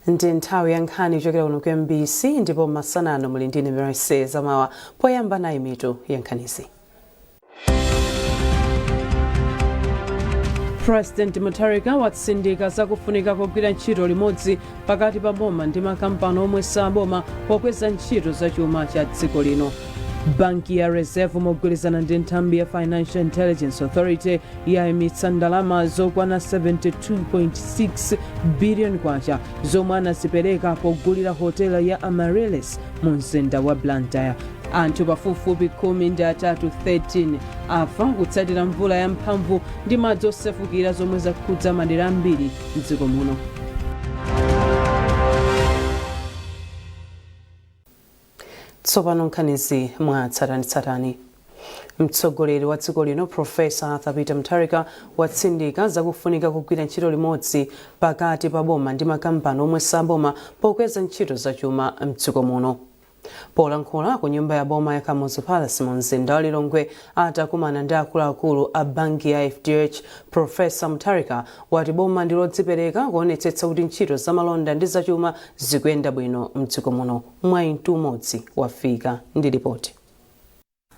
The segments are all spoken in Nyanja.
Ndi nthawi ya nkhani kuchokera kuno ku MBC ndipo masanano muli ndine Mercy Zamawa poyamba nayi mitu ya nkhanizi. President Mutharika watsindika zakufunika kugwira ntchito limodzi pakati pa boma ndi makampani omwe saboma pokweza ntchito za chuma cha dziko lino. Banki ya Reserve mogwirizana ndi nthambi ya Financial Intelligence Authority yayimitsa ndalama zokwana 72.6 billion kwacha zomwe anazipereka pogulira hotela ya Amaryllis mu mzinda wa Blantyre. Anthu pafupifupi 13 afa kutsatira mvula ya mphamvu ndi madzi osefukira zomwe zakhudza madera ambiri m'dziko muno. Tsopano nkhanizi mwa tsatanitsatani. Mtsogoleri wa dziko lino Profesa Peter Mutharika watsindika zakufunika kugwira ntchito limodzi pakati pa boma ndi makampani omwe saboma pokweza ntchito za chuma m'dziko muno. Polankhula ku nyumba ya boma ya Kamuzu Palace mu mzinda wa Lilongwe atakumana ndi akuluakulu a banki ya FDH, Profesa Mutharika wati boma ndi lodzipereka kuonetsetsa kuti ntchito za malonda ndi zachuma zikuyenda bwino m'dziko muno. Mwayintu umodzi wafika ndi ripoti.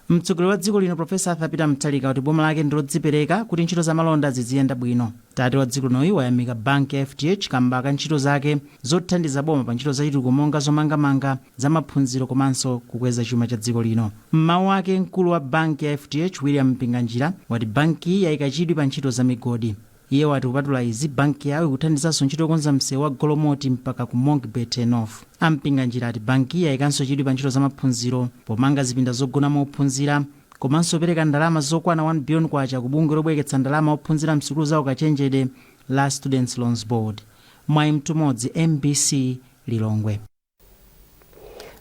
Mtsogoleri wa dziko lino Profesa Peter Mutharika wati boma lake ndi lodzipereka kuti ntchito za malonda ziziyenda bwino. Tate wa dziko lino wayamika banki ya FDH kamba ka ntchito zake zothandiza boma pa ntchito zachitukuko monga zomangamanga za maphunziro komanso kukweza chuma cha dziko lino. M'mawu ake mkulu wa banki ya FDH William Mpinganjira wati banki yayika chidwi pa ntchito za migodi. Iye wati kupatula izi banki yawo ikuthandizanso ntchito yokonza msewu wa Golomoti mpaka ku Monkbet North. Ampinganjira ati banki yayikanso chidwi pa ntchito za maphunziro pomanga zipinda zogonamo ophunzira komanso pereka ndalama zokwana 1 billion kwacha ku bungwe lobwereketsa ndalama ophunzira msukulu za ukachenjede la Students Loans Board. Mwayintu umodzi MBC Lilongwe.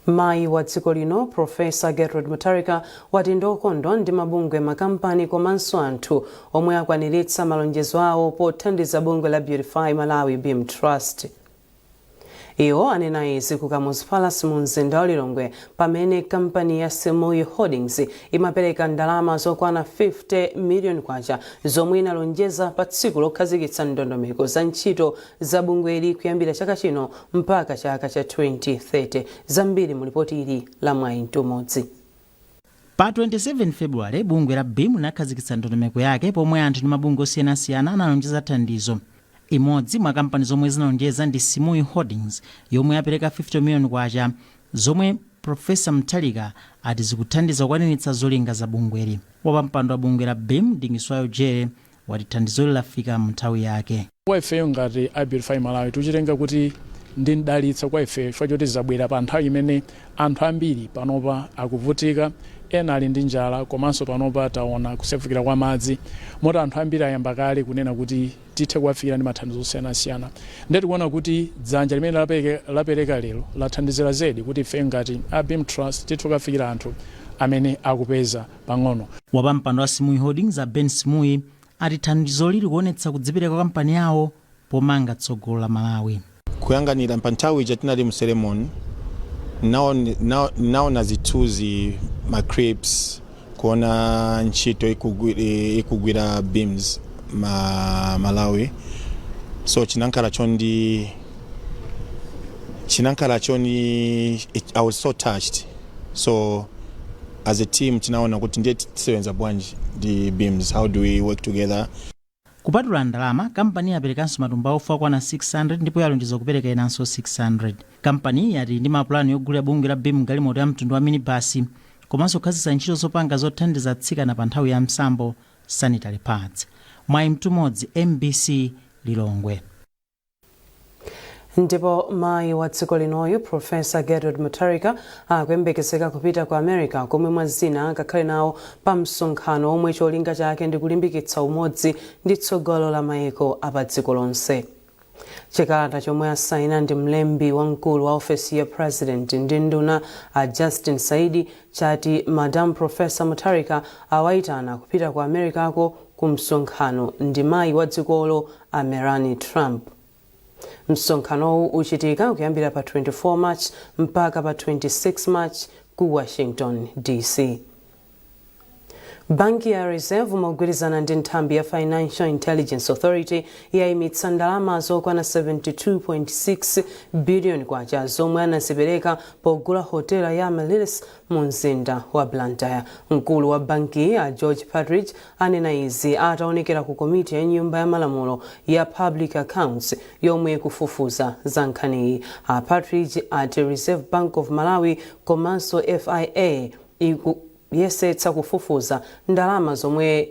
Mayi wa dziko lino Profesa Mutharika wati ndokondwa ndi mabungwe makampani komanso anthu omwe akwaniritsa malonjezo awo pothandiza bungwe la Beautify Malawi BIM Trust. Iwo anena izi ku Kamuzu Palace mu mzinda wa Lilongwe pamene kampani ya Semoyi Holdings imapereka ndalama zokwana 50 million kwacha zomwe inalonjeza pa tsiku lokhazikitsa ndondomeko za ntchito za bungweli kuyambira chaka chino mpaka chaka cha 2030. Zambiri mu ripoti ili la Mwayintu umodzi. Pa 27 February bungwe la BIM linakhazikitsa ndondomeko yake pomwe anthu ndi mabungwe osiyanasiyana analonjeza thandizo. Imodzi mwa kampani zomwe zinalonjeza ndi Semoyi Holdings yomwe yapereka 50 million kwacha zomwe Profesa Mutharika ati zikuthandiza kukwaniritsa zolinga za bungweli. Wapampando wa bungwe la BIM Dingiswayo Jere wati thandizo lafika mu nthawi yake. Kwa ife ngati a Beautify Malawi tuchitenga kuti ndi ndalitsa kwa ife chifukwa choti zabwera pa nthawi imene anthu ambiri panopa akuvutika, ena ali ndi njala komanso panopa taona kusefukira kwa madzi moti anthu ambiri ayamba kale kunena kuti tithe kuwafika ndi mathandizo osiyanasiyana. Ndeti kuona kuti dzanja limene lapereka lero lathandizira zedi kuti ife ngati a BIM Trust tithe kufikira anthu amene akupeza pang'ono. Wapampando wa Semoyi Holdings a Ben Semoyi ati thandizo lili kuonetsa kudzipereka kwa kampani yawo pomanga tsogolo la Malawi. Kuyanganira pa nthawi ija tinali mu ceremony naona zituzi macrips kuona ntchito ikugwira BIMs Malawi. So chinankala choni I was so touched. So as a team tinaona kuti ndiye tisewenza bwanji the BIMs, how do we work together. Kupatula ndalama, kampani yaperekanso matumba ofa kwana 600 ndipo yalonjeza kupereka inanso 600. Kampani yati ndi mapulani yogulira bungwe la BIM galimoto ya mtundu wa minibasi komanso kukhazikitsa ntchito zopanga zothandiza atsikana pa nthawi ya msambo sanitary pads. Mwayintu umodzi MBC Lilongwe. Ndipo mayi wa dziko linoyu Profesa Mutharika akuyembekezeka kupita ku America komwe mwazina akakhale nawo pa msonkhano omwe cholinga chake ndi kulimbikitsa umodzi ndi tsogolo la mayiko apa dziko lonse. Chikalata chomwe asaina ndi mlembi wamkulu wa ofesi ya President ndi nduna Justin Saidi chati Madam Profesa Mutharika awayitana kupita ku America ku msonkhano ndi mayi wa dzikolo Melania Trump. Msonkhano uchitika kuyambira pa 24 March mpaka pa 26 March ku Washington DC. Banki ya Reserve mogwirizana ndi nthambi ya Financial Intelligence Authority yayimitsa ndalama zokwana 72.6 billion kwacha zomwe anazipereka pogula hotela ya Malawi mu mzinda wa Blantyre. Mkulu wa banki ya George Partridge anena izi ataonekera ku komiti ya nyumba ya malamulo ya Public Accounts yomwe kufufuza za nkhani. Partridge ati Reserve Bank of Malawi komanso FIA yesetsa kufufuza ndalama zomwe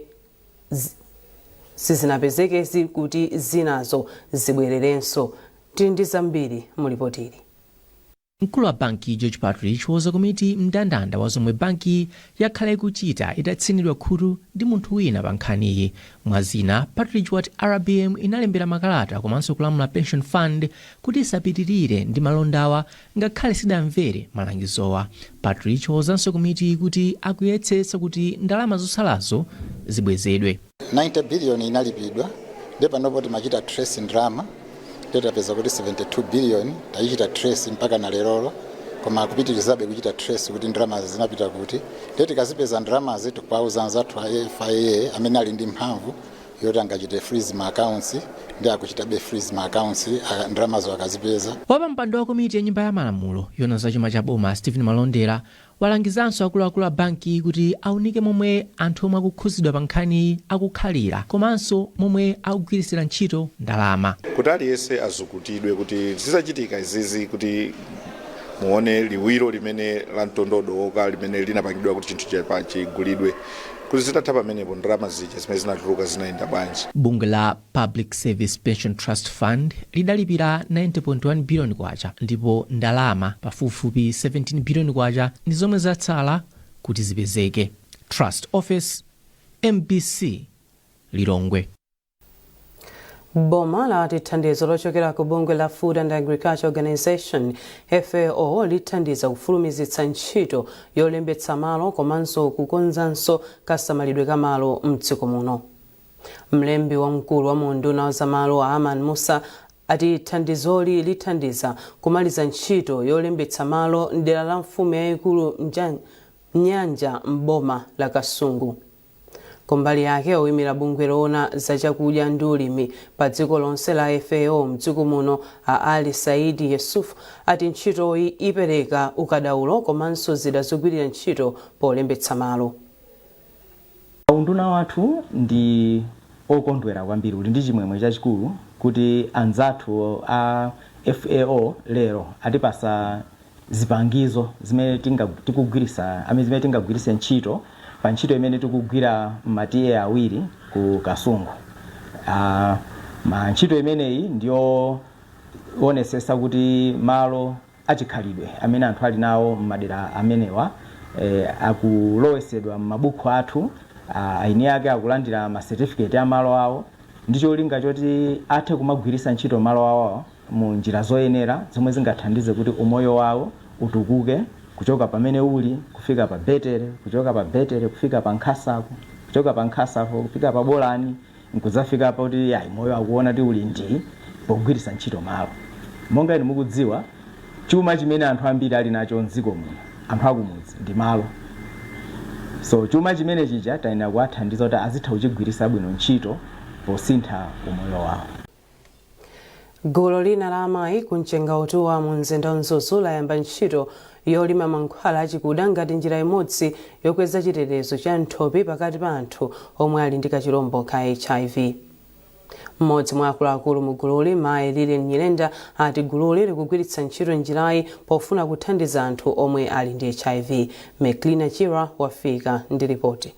sizinapezeke kuti zinazo zibwererenso. Tili ndi zambiri mulipotili. Mkulu wa banki George Partridge woza komiti mndandanda wa zomwe banki yakhala ikuchita itatsinidwa khutu ndi munthu wina pa nkhaniyi. Mwazina, Partridge wati RBM inalembera makalata komanso kulamula pension fund kuti isapitirire ndi malondawa ngakhale sidamvere malangizowa. Partridge wozanso komiti kuti akuyesetsa kuti ndalama zosalazo zibwezedwe. 90 billion inalipidwa ndipo panopo timachita trace drama tapeza kuti 72 billion tayichita trace mpaka na lerolo koma kupitirizabe kuchita trace kuti ndalama zinapita kuti tikazipeza ndalama zetu pauza anzathu a FIA amene ali ndi mphamvu yoti angachite freeze ma accounts ndi akuchitabe freeze ma accounts ndalama zo akazipeza. Wapampando wa komiti ya nyumba ya malamulo yona za chuma cha boma Stephen Malondera walangizanso akuluakulu a banki kuti aunike momwe anthu omwe akukhuzidwa pa nkhani akukhalira komanso momwe akugwirisira ntchito ndalama. Kuti aliyense azukutidwe kuti zisachitika izizi kuti muone liwiro limene la mtondodo oka limene linapangidwa kuti chinthu chigulidwe kuti zitatha pamenepo ndalama zija zimene zinatuluka zinaenda bwanji. Bunge la Public Service Pension Trust Fund lidalipira 90.1 billion kwacha ndipo ndalama pafupifupi 17 billion kwacha ndi zomwe zatsala kuti zipezeke. Trust Office, MBC, Lilongwe. Boma lati thandizo lochokera ku bungwe la Food and Agriculture Organization FAO lithandiza kufulumizitsa ntchito yolembetsa malo komanso kukonzanso kasamalidwe ka malo mdziko muno. Mlembi wamkulu wa munduna wa zamalo Aman Musa ati thandizoli lithandiza kumaliza ntchito yolembetsa malo mdera la mfumu yayikulu Nyanja mboma la Kasungu. Kombali yake oyimira bungwe loona za chakudya ndi ulimi pa dziko lonse la FAO mdziko muno Ali Saidi Yusuf ati ntchitoyi ipereka ukadaulo komanso zida zogwirira ntchito polembetsa malo. Unduna wathu ndi okondwera kwambiri uli ndi chimwemwe chachikulu kuti anzathu a FAO lero atipasa zipangizo zimene tingagwiritse ntchito pa ntchito imene tikugwira matiye awiri ku Kasungu. Ntchito imeneyi ndiyo onesesa kuti malo achikhalidwe amene anthu ali nawo m'madera amenewa akulowesedwa m'mabuku athu, aini ake akulandira ma certificate ya malo awo ndi cholinga choti athe kumagwiritsa ntchito malo awo mu njira zoyenera zomwe zingathandize kuti umoyo wawo utukuke kuchoka pamene uli kufika pa betere, kuchoka pa betere kufika pa nkhasako, kuchoka pa nkhasako kufika pa bolani, nkuzafika pa kuti moyo akuona ti uli ndi pogwiritsa ntchito malo. Monga inu mukudziwa chuma chimene anthu ambiri ali nacho mdziko muno anthu akumudzi ndi malo. So chuma chimene chija taina kuwathandiza kuti azitha kuchigwiritsa bwino ntchito posintha umoyo wawo. Gulu lina la amayi kumchenga utuwa mu mzinda Nzuzu layamba ntchito yolima mankhwala achikuda ngati njira imodzi yokweza chitetezo cha nthopi pakati pa anthu omwe ali ndi kachirombo ka HIV. Mmodzi mwa akuluakulu mu gululi mayi Lili Nyilenda ati gululi likugwiritsa ntchito njirayi pofuna kuthandiza anthu omwe ali ndi HIV. Meklina Chira wafika ndi ripoti.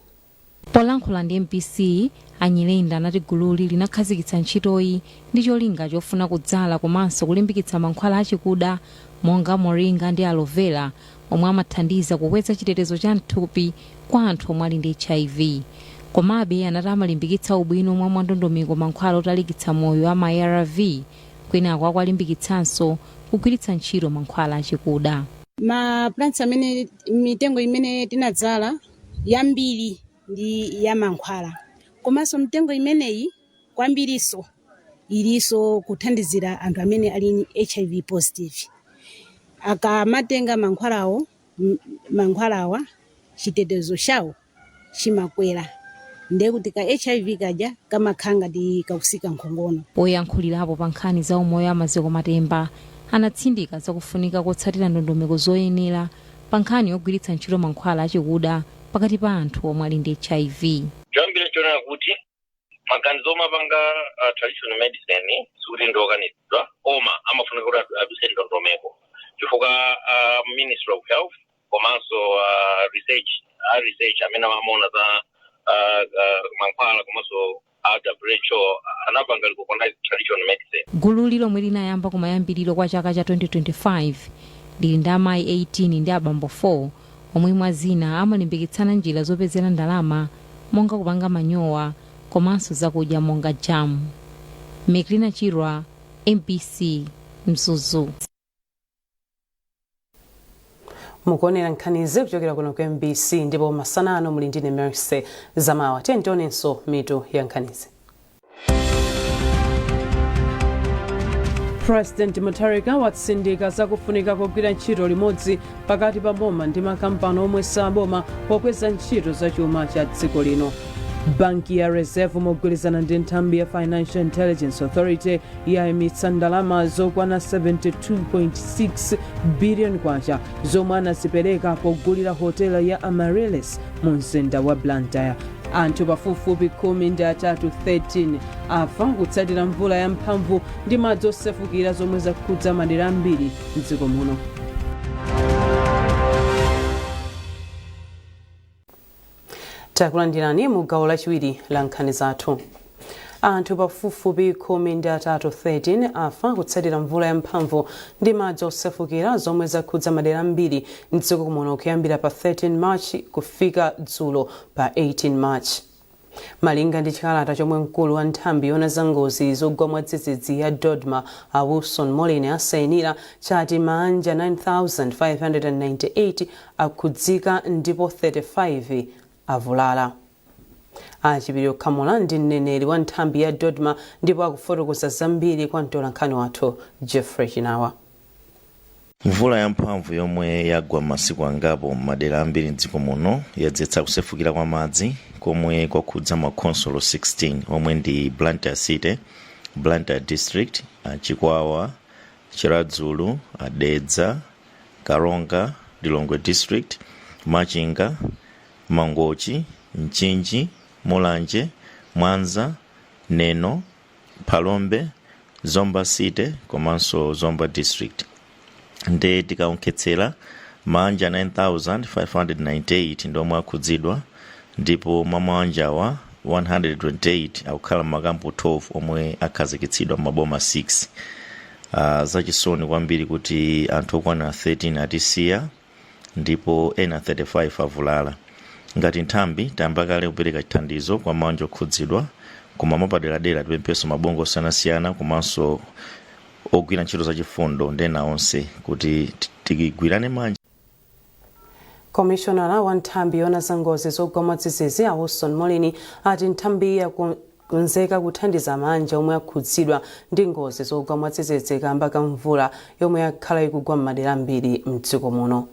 Polankhula ndi MPC, Anyilenda anati gululi linakhazikitsa ntchitoyi ndi cholinga chofuna kudzala komanso kulimbikitsa mankhwala achikuda monga moringa ndi aloe vera omwe amathandiza kukweza chitetezo cha nthupi kwa anthu omwe ali ndi HIV. Komabe anati amalimbikitsa ubwino mwa mwandondomeko mankhwala otalikitsa moyo ama ARV kwinako akwalimbikitsanso kugwiritsa ntchito mankhwala achikuda. Ma plants amene mitengo imene tinadzala yambiri ndi ya mankhwala. Komanso mitengo imeneyi kwambiriso iliso kuthandizira anthu amene ali HIV positive. Akamatenga mankhwalawa chitetezo chawo chimakwera ndiye kuti ka HIV kaja kamakhala ngati kakusika nkhongono. Poyankhulirapo pa nkhani za umoyo amaziko matemba anatsindika zakufunika kotsatira ndondomeko zoyenera pa nkhani yogwiritsa ntchito mankhwala achikuda pakati pa anthu omwe ali ndi HIV. Choyambira chonena kuti maganizo omapanga traditional medicine sikuti ndiokanizidwa koma amafunika kuti aduse ndondomeko chifukwa Ministry of Health komanso research amene amaona za mankhwala komanso WHO anapanga likukonda traditional medicine. Gulu lomwe linayamba kumayambiriro kwa chaka cha 2025 lili ndi amayi 18 ndi abambo 4 omwe mwazina amalimbikitsana njira zopezera ndalama monga kupanga manyowa komanso zakudya monga jamu. Meklina Chirwa, MPC, Mzuzu. Mukuonera nkhanizi kuchokera kuno ku MBC ndipo masana ano muli ndine Mercy Zamawa. Tionenso mitu ya nkhanizi. President Mutharika watsindika zakufunika kugwira ntchito limodzi pakati pa boma ndi makampani omwe saboma pokweza ntchito za chuma cha dziko lino. Banki ya Reserve mogwirizana ndi nthambi ya Financial Intelligence Authority yayimitsa ndalama zokwana 72.6 billion kwacha zomwe anazipereka pogulira hotela ya Amaryllis mu mzinda wa Blantyre. Anthu pafupifupi 13 afa kutsatira mvula ya mphamvu ndi madzi osefukira zomwe zakhudza madera ambiri m'dziko muno. Takulandirani mu gawo lachiwiri la nkhani zathu. Anthu pafupifupi 13 afa kutsatira mvula ya mphamvu ndi madzi osefukira zomwe zakhudza madera ambiri m'dziko muno kuyambira pa 13 March kufika dzulo pa 18 March. Malinga ndi chikalata chomwe mkulu wa nthambi yona za ngozi zogwa mwadzidzidzi ya Dodma Wilson Moline asayinira chati manja 9,598 akhudzika ndipo 35 avulala. Achipiri Kamula ndi mneneri wa nthambi ya Dodma ndipo akufotokoza zambiri kwa mtolankhani wathu Jeffrey Chinawa. Mvula ya mphamvu yomwe yagwa masiku angapo madera ambiri m'dziko muno yadzetsa kusefukira kwa madzi komwe kwakhudza makonsolo 16 omwe ndi Blantyre City, Blantyre District, Chikwawa, Chiradzulu, Dedza, Karonga, Lilongwe District, Machinga, Mangochi, Mchinji, Mulanje, Mwanza, Neno, Palombe, Zomba City komanso Zomba District. Nde tikaonkhetsera manja 9,598 ndomwe akhudzidwa ndipo mamanjawa 128 akukhala makampu 12 omwe akhazikitsidwa maboma 6. Zachisoni kwambiri kuti anthu okwana 13 atisiya ndipo ena 35 avulala. Ngati nthambi tayamba kale kupereka chithandizo kwa manja okhudzidwa koma mapaderadera tipempheso mabungwe osiyanasiyana komanso ogwira ntchito zachifundo ndena onse kuti tigwirane manja. Commissioner wa nthambi yona za ngozi zogwa mwadzidzidzi Wilson Moline ati nthambi yakonzeka kuthandiza manja omwe akhudzidwa ndi ngozi zogwa mwadzidzidzi kamba ka mvula yomwe yakhala ikugwa m'madera ambiri m'dziko muno.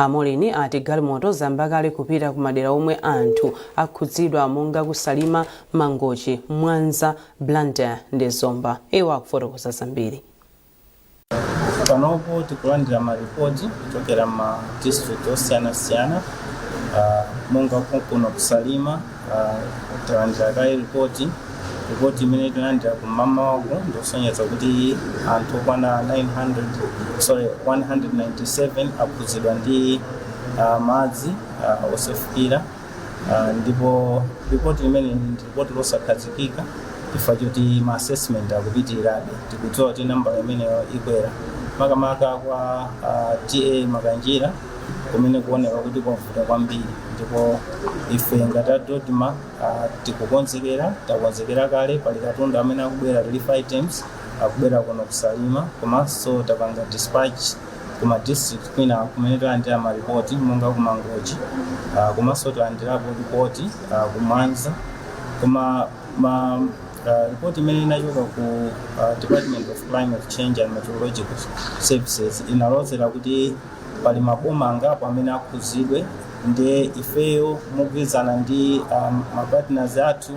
Moline ati galimoto zayamba kale kupita ku madera omwe anthu akhudzidwa monga kusalima, Mangochi, Mwanza, Blantyre ndi Zomba. Iwo akufotokoza zambiri. Panopo tikulandira maripoti kuchokera ma district osiyanasiyana monga kuno kusalima talandira kale ripoti imene tinalandira kumama wako ndosonyeza kuti anthu okwana 197 akhudzidwa ndi madzi osefukira ndipo ripoti imene ndi ripoti losakhazikika chifukwa choti ma assessment akupitirirabe tikudziwa kuti nambala imeneyo ikwera makamaka kwa TA Makanjira kumene kuoneka kuti kwavuta kwambiri ndipo ife ngati Dodma takonzekera kale pali katundu amene akubwera relief items akubwera kuno kusalima komanso tapanga dispatch kuma district kwina kumene talandira maripoti monga kumangochi komanso talandirapo ripoti kumwanza koma ripoti imene inachoka ku Department of Climate Change and Meteorological Services inalozera kuti pali maboma angapo amene akhudzidwe ndi ifeyo mogwirizana ndi mapartners athu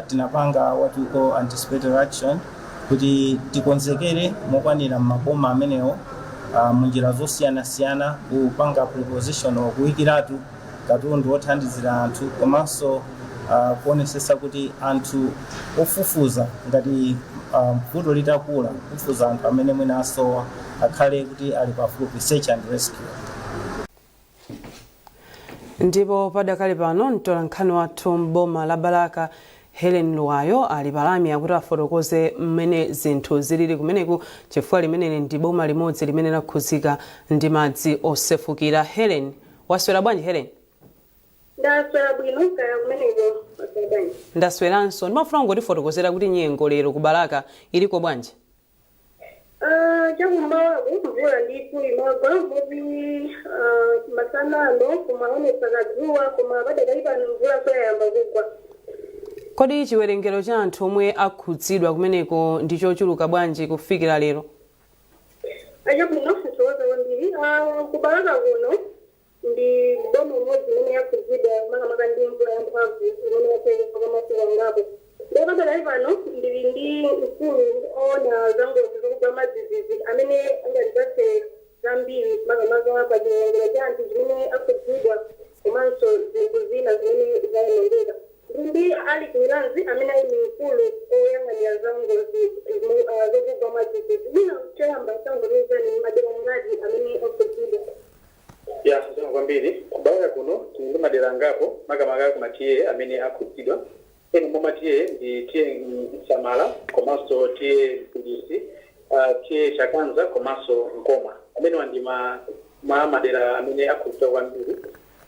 tinapanga what we call anticipatory action kuti tikonzekere mokwanira maboma amenewo munjira zosiyanasiyana kupanga preposition kuyikiratu katundu othandizira anthu komanso kuonesesa kuti anthu ofufuza ngati vuto litakula kufufuza anthu amene mwina asowa akhale kuti ali pafupi search and rescue. Ndipo padakali pano mtolankhani wathu mboma la Balaka Helen Luwayo ali palami akuti afotokoze mmene zinthu zilili kumeneku chifukwa limeneli ndi boma limodzi limene lakhuzika ndi madzi osefukira. Helen, waswera bwanji Helen? Ndaswera bwino kaya kumeneko waswera. Ndasweranso ndimafuna ngotifotokozera kuti nyengo lero ku Balaka iliko bwanji? Chakumbawaku mvula ndithu imagwa moti masanano kumaonesa kadzuwa koma padakali pano mvula soyayamba kugwa. Kodi chiwerengero cha anthu omwe akhudzidwa kumeneko ndi chochuluka bwanji kufikira lero? Achakuno sisoza kwambiri ku Balaka kuno ndi boma umodzi imene yakhudzidwa makamaka ndi mvula yamphamvu imene yapereka kwa masiku angapo. Ndipo padakali pano ndili ndi mkulu ona zangozi zokugwa madzidzidzi amene angandipatse zambiri makamaka pa chiwerengero cha anthu zimene akhudzidwa komanso zinthu zina zimene zayonongeka. Ndi ali kumilanzi amene ali mkulu oyang'anira zangozi zokugwa madzidzidzi. Bwino choyamba changozi ni madera ngati amene akhudzidwa. Ya, sasa kwambiri kubalaka kuno tindi madera ngapo makamaka kumatiye amene akhudzidwa. Eno momatiye ndi tiye Samala komanso tiye Kudisi, tiye Chakanza komanso Nkoma. Amene wandima madera amene akhudzidwa kwambiri.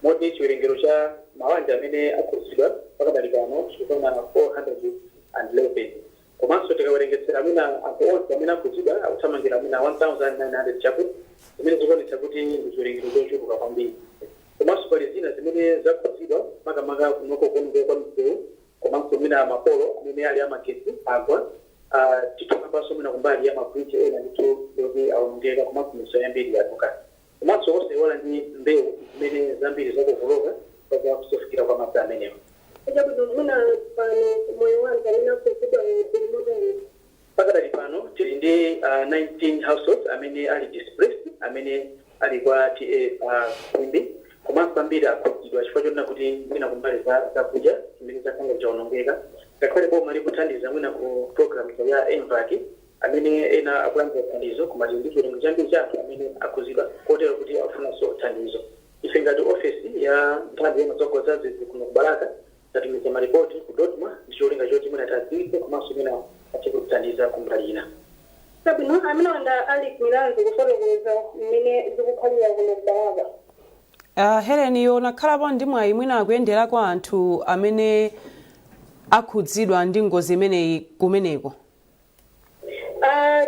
Moti chiwerengero cha mawanja amene akhudzidwa pakadali pano chikona 411. Komanso tikawerengetsera amene anthu onse amene akhudzidwa akuthamangira amene 1900 chakuti zimene zikuonetsa kuti ndi chiwerengero chochuluka kwambiri. Komanso pali zina zimene zakhudzidwa makamaka kunoko kuoneka kwa msewu komanso mina mapolo amene ali amagetsi agwa tikukambanso mina kumbali ya mabridge ena ndithu yoti aonongeka komanso misewu yambiri yatuka. Komanso osayiwala ndi mbewu zimene zambiri zakuvoloka pakuwa kusefukira kwa madzi amenewa. Achakuno muna pano moyo wanga amene akhudzidwa ndi pakadali pano tili ndi 19 households amene ali displaced amene ali kwa TA Kwimbi komanso ambiri akhudzidwa chifukwa chonena kuti mwina kumbali zakudya zimene zakanga chaonongeka ngakhale boma likuthandiza mwina ku program ya ENVAC amene ena akulandira thandizo koma tili ndi chiwerengero chambiri cha anthu amene akhudzidwa kotero kuti afunanso thandizo. Ife ngati ofesi ya nthambi yamazogoza zizi kuno ku Balaka tatumiza maripoti ku Dodma ndi cholinga choti mwina tadziwitse komanso mwina achikuthandiza kumbali ina. Sabino amene wanda ali kumilanzi kufotokoza mmene zikukhalira kuno ku Balaka. Helen yonakhalapo ndi mwayi mwina akuyendera kwa anthu amene akhudzidwa ndi ngozi imeneyi kumeneko?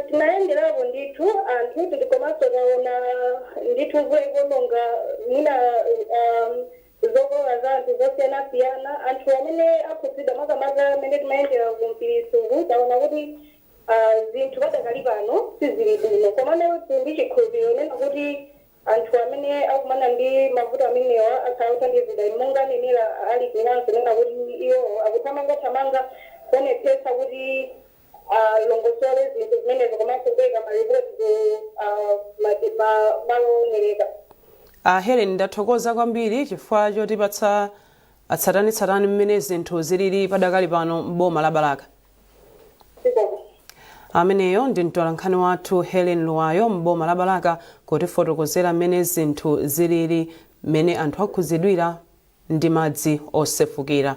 Tinayenderapo ndithu anthu tikomanso taona ndithu zoikononga mwina zokolola za anthu zosiyanasiyana. Anthu amene akhudzidwa makamaka amene timayendera kumpirisuku taona kuti zinthu padakali pano sizili bwino komano ndi chikhulupiriro nena kuti anthu amene akumana ndi mavuto amenewa akuthandizidwa monga nenera ali kumilanzi nena kuti iwo akuthamangathamanga kuonetsetsa kuti longosole zinthu zimenezo komanso kupereka maripoti malo oyenereka. Helen, ndathokoza kwambiri chifukwa chotipatsa atsatanitsatani mmene zinthu zilili padakali pano m'boma la Balaka. Ameneyo ndi mtolankhani wathu Helen Luwayo m'boma la Balaka kutifotokozera mmene zinthu zilili mmene anthu akhudzidwira ndi madzi osefukira.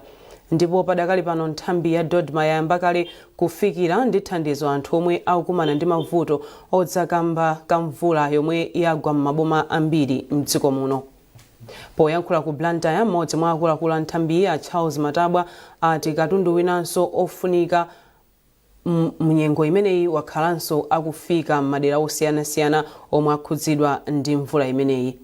Ndipo padakali pano nthambi ya Dodma yayamba kale kufikira ndi thandizo anthu omwe akukumana ndi mavuto odzakamba kamvula yomwe yagwa m'maboma ambiri m'dziko muno. Poyankhula ku Blantyre mmodzi mwa akuluakulu a nthambi ya Charles Matabwa ati katundu winanso ofunika mnyengo imeneyi wakhalanso akufika m'madera osiyanasiyana omwe akhudzidwa ndi mvula imeneyi.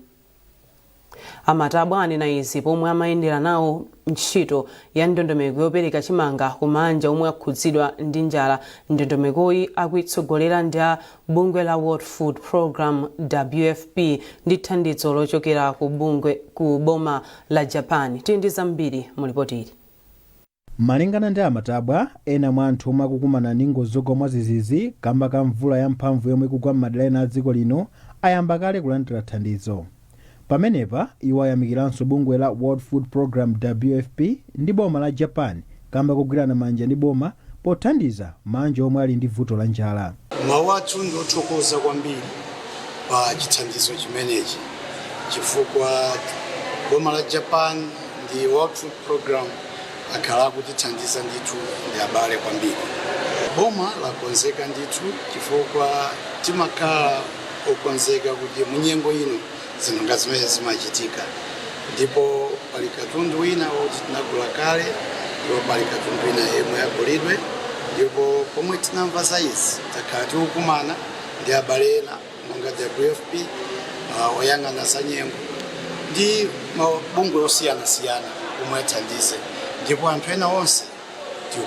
Amatabwa anena izi pomwe amayendera nawo ntchito ya ndondomeko yopereka chimanga kumanja omwe akhudzidwa ndi njala. Ndondomekoyi akuitsogolera ndi a bungwe la World Food Program WFP ndi thandizo lochokera ku boma la Japan. Tindi zambiri mulipotiri. Malingana ndi Amatabwa, ena mwa anthu omwe akukumana ndi ngozi zogwa zizizi kamba ka mvula yamphamvu yomwe ikugwa m'madera ena a dziko lino ayamba kale kulandira thandizo. Pamenepa iwo ayamikiranso bungwe la World Food Program WFP ndi boma la Japan kamba kugwirana manja ndi boma pothandiza manja omwe ali ndi vuto la njala. Mawu athu ndi othokoza kwambiri pa chithandizo chimenechi chifukwa boma la Japan ndi World Food Program akhala kutithandiza ndithu ndi abale kwambiri. Boma lakonzeka ndithu chifukwa timakhala okonzeka kuti munyengo ino zinthu ngati zimene zimachitika, ndipo pali katundu wina woti tinagula kale ndipo pali katundu wina yemwe yagulidwe, ndipo pomwe tinamva za izi takhala tikukumana ndi abale ena monga WFP oyang'ana za nyengo ndi mabungwe osiyanasiyana omwe athandize, ndipo anthu ena onse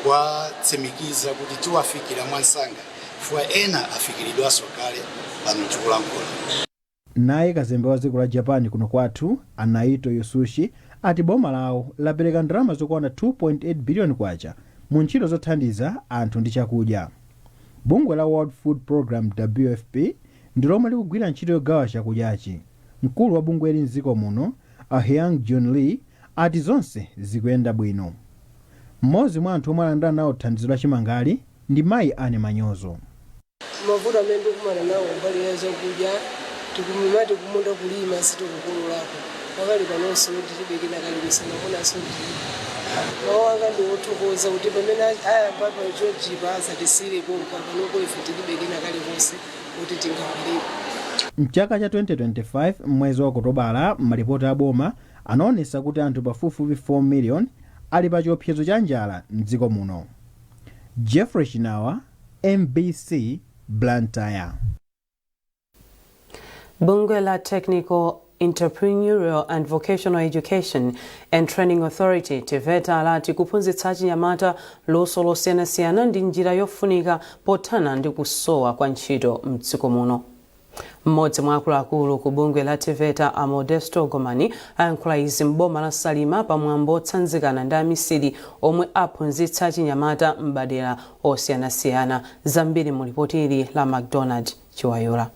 tikwatsimikiza kuti tiwafikira mwansanga chifukwa ena afikiridwanso kale pano tikulankhula. Naye kazembe wa dziko la Japan kuno kwathu Anaito Yosushi ati boma lawo lapereka ndalama zokwana 2.8 billion kwacha mu ntchito zothandiza anthu ndi chakudya. Bungwe la World Food Program WFP ndi lomwe likugwira ntchito yogawa chakudyachi. Mkulu wa bungweli mdziko muno Ahyang John Lee ati zonse zikuyenda bwino. Mmodzi mwa anthu omwe alandira nawo thandizo la chimangali ndi mayi Ane Manyozo. Mavuto amene ndikumana nawo mbali ya zakudya tikumimati kumunda kulima sitikukolola pakali panonso tibekera kalibisana konanso mawu anga ndi othokoza kuti pamene ayamba pachochipa asatisire pompa panopo ife tilibekera kaliponse kuti tingawalire. Mchaka cha 2025 mwezi wa Okutobala malipoti a boma anaonesa kuti anthu pafupifupi 4 million ali pa chiopsezo cha njala mdziko muno. Jeffrey Chinawa, MBC, Blantyre. Bungwe la Technical, Entrepreneurial and Vocational Education and Training Authority TVETA alati kuphunzitsa achinyamata luso losiyanasiyana ndi njira yofunika pothana ndi kusowa kwa ntchito mdziko muno. Mmodzi mwa akuluakulu ku bungwe la TVETA a Modesto Gomani ayankhula izi m'boma la Salima pamwambo otsanzikana ndi amisiri omwe aphunzitsa achinyamata m'madera osiyanasiyana. Zambiri mulipotiri la McDonald Chiwayula.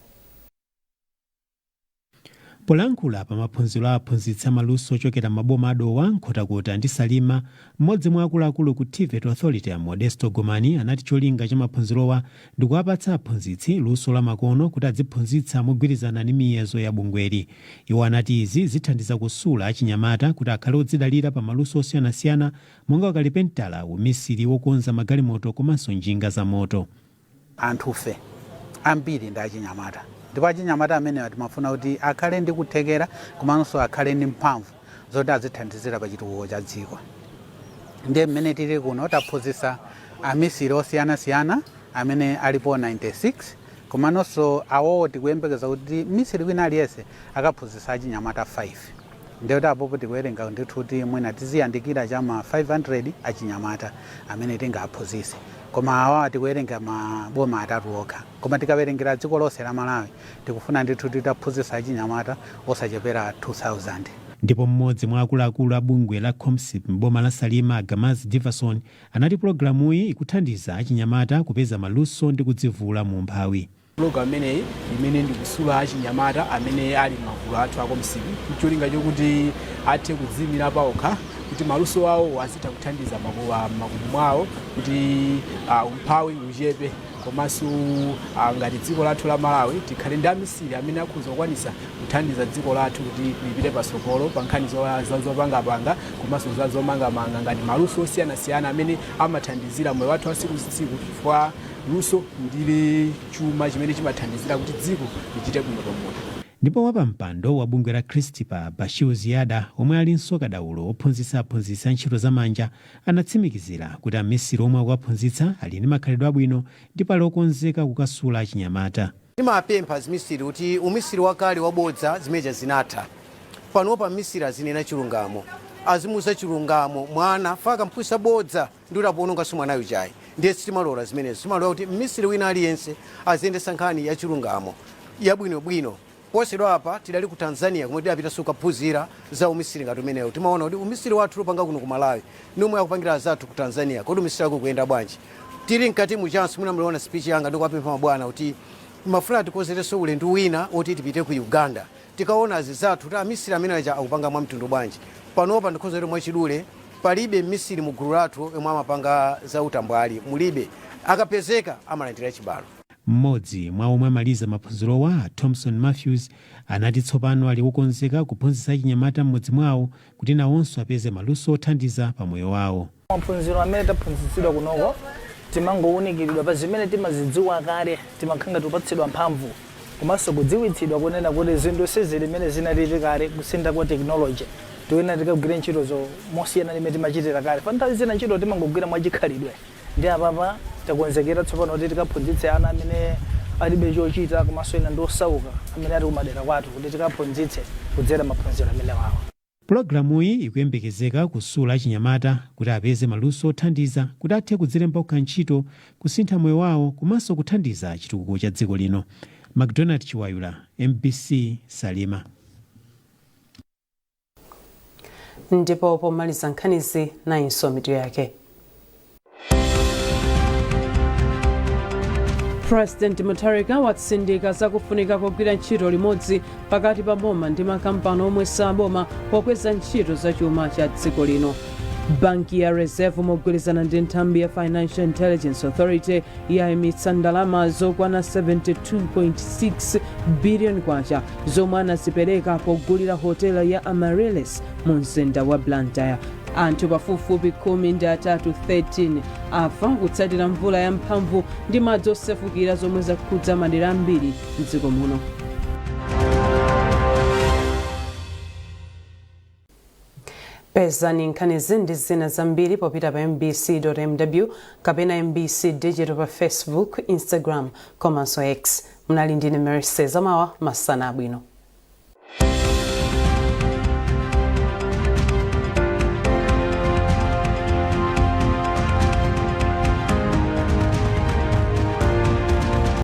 Polankhula pa maphunziro a aphunzitsa maluso ochokera maboma adowa Nkhotakota ndi Salima, mmodzi mwa akuluakulu ku TVETA Authority a Modesto Gomani anati cholinga cha maphunzirowa ndi kuwapatsa aphunzitsi luso la makono kuti adziphunzitsa mogwirizana ndi miyezo ya bungweli. Iwo anati izi zithandiza kusula achinyamata kuti akhale odzidalira pa maluso osiyanasiyana monga ukalipentala, umisiri wokonza magalimoto komanso njinga za moto. Anthufe ambiri ndi achinyamata, ndipo achinyamata amene timafuna kuti akhale ndi kuthekera komanso akhale ndi mphamvu zoti azithandizira pa chitukuko cha dziko. Ndiye mmene tili kuno taphunzitsa amisiri osiyanasiyana amene alipo 96 komanso awowo tikuyembekeza kuti misiri wina aliyense akaphunzitsa achinyamata 5. Ndiyo tapopo tikuwerenga ndithu kuti mwina tiziyandikira chama 500 achinyamata amene tingaphunzitse. Koma awa tikuwerenga maboma atatu okha. Koma tikawerengera dziko lonse la Malawi tikufuna ndithu titaphunzitsa achinyamata osachepera 2000. Ndipo mmodzi mwa akuluakulu a bungwe la COMSIP m'boma la Salima Gamazi Diverson anati programuyi ikuthandiza achinyamata kupeza maluso ndi kudzivula mu mphawi. Program imeneyi imene ndikusula achinyamata amene ali magulu athu a COMSIP cholinga chokuti athe kudzimira paokha kuti maluso awo azitha kuthandiza magulu mwawo kuti umphawi uchepe komanso ngati dziko lathu la Malawi tikhale ndi amisiri amene akhoza kukwanisa kuthandiza dziko lathu kuti lipite patsogolo pa nkhani zopangapanga komanso zomangamanga ngati maluso osiyanasiyana amene amathandizira moyo wathu wa tsiku ndi tsiku chifukwa luso ndile chuma chimene chimathandizira kuti dziko lichite bwino pamoto. Ndipo wapampando wa bungwe la Christopher Bashiru Ziyada omwe alinso kadaulo ophunzitsa aphunzitsa ntchito zamanja anatsimikizira kuti amisiri omwe akuwaphunzitsa ali ndi makhalidwe abwino ndipo ali okonzeka kukasula achinyamata. Timapempha zimisiri kuti umisiri wakale wabodza zimeja zinatha panopa misiri azinena chilungamo azimuza chilungamo mwana faka mpwisa bodza ndi utapononga simwanayo chayi ndiye sitimalola zimenezo timalola kuti misiri wina aliyense aziyendesa nkhani ya chilungamo yabwinobwino posedwa apa tidali ku Tanzania kumwe tidapita sukaphunzira za umisiri ngati umenewo timaona kuti umisiri wathu lupanga kuno ku Malawi nomwe akupangira zathu ku Tanzania kodi umisiri wako kuyenda bwanji tili mkati muchansi mwina mliona speech yanga ndikuwapempha mabwana kuti mafuna tikozereso ulendo wina oti tipite ku Uganda tikaona azizathu kuti amisiri amene aja akupanga mwa mtundu bwanji panopa ndikhozero mwachidule palibe misiri mu gulu lathu omwe amapanga za utambwali mulibe akapezeka amalandira chibalo. Mmodzi mwa omwe amaliza maphunzirowa Thompson Matthews anati tsopano ali wokonzeka kuphunzitsa chinyamata mmodzi mwawo kuti nawonso apeze maluso othandiza pa moyo wawo. Maphunziro amene taphunzitsidwa kunoko timangowunikiridwa pa zimene timazidziwa kale timakhanga tupatsidwa mphamvu komanso kudziwitsidwa kunena kuti zinthu sizili zimene zinalili kale kusintha kwa technology toyena tikagwira ntchito mosiyana limene timachitira kale pa nthawi zina ntchito timangogwira mwachikhalidwe ndi apapa takonzekera tsopano kuti tikaphunzitse ana amene alibe chochita komanso ena ndi osauka amene ali kumadera kwathu kuti tikaphunzitse kudzera maphunziro amene wawo. Pulogalamuyi ikuyembekezeka kusula achinyamata kuti apeze maluso othandiza kuti athe kudzilemba kukha ntchito kusintha moyo wawo komanso kuthandiza chitukuko cha dziko lino. McDonald Chiwayula, MBC Salima. Ndipo pomaliza nkhanizi nainso mitu yake. President Mutharika watsindika zakufunika kugwira ntchito limodzi pakati pa boma ndi makampani omwe saboma pokweza ntchito za chuma cha dziko lino. Banki ya Reserve mogwirizana ndi nthambi ya Financial Intelligence Authority yayimitsa ndalama zokwana 72.6 billion kwacha zomwe anazipereka pogulira hotela ya Amaryllis mu mzinda wa Blantyre. Anthu pafupifupi 13 afa kutsatira mvula ya mphamvu ndi madzi osefukira zomwe zakhudza madera ambiri m'dziko muno. Pezani nkhanizi ndi zina zambiri popita pa mbc.mw kapena mbc digital pa Facebook, Instagram komanso X. Mnali ndine Mary Sezamawa, masana abwino.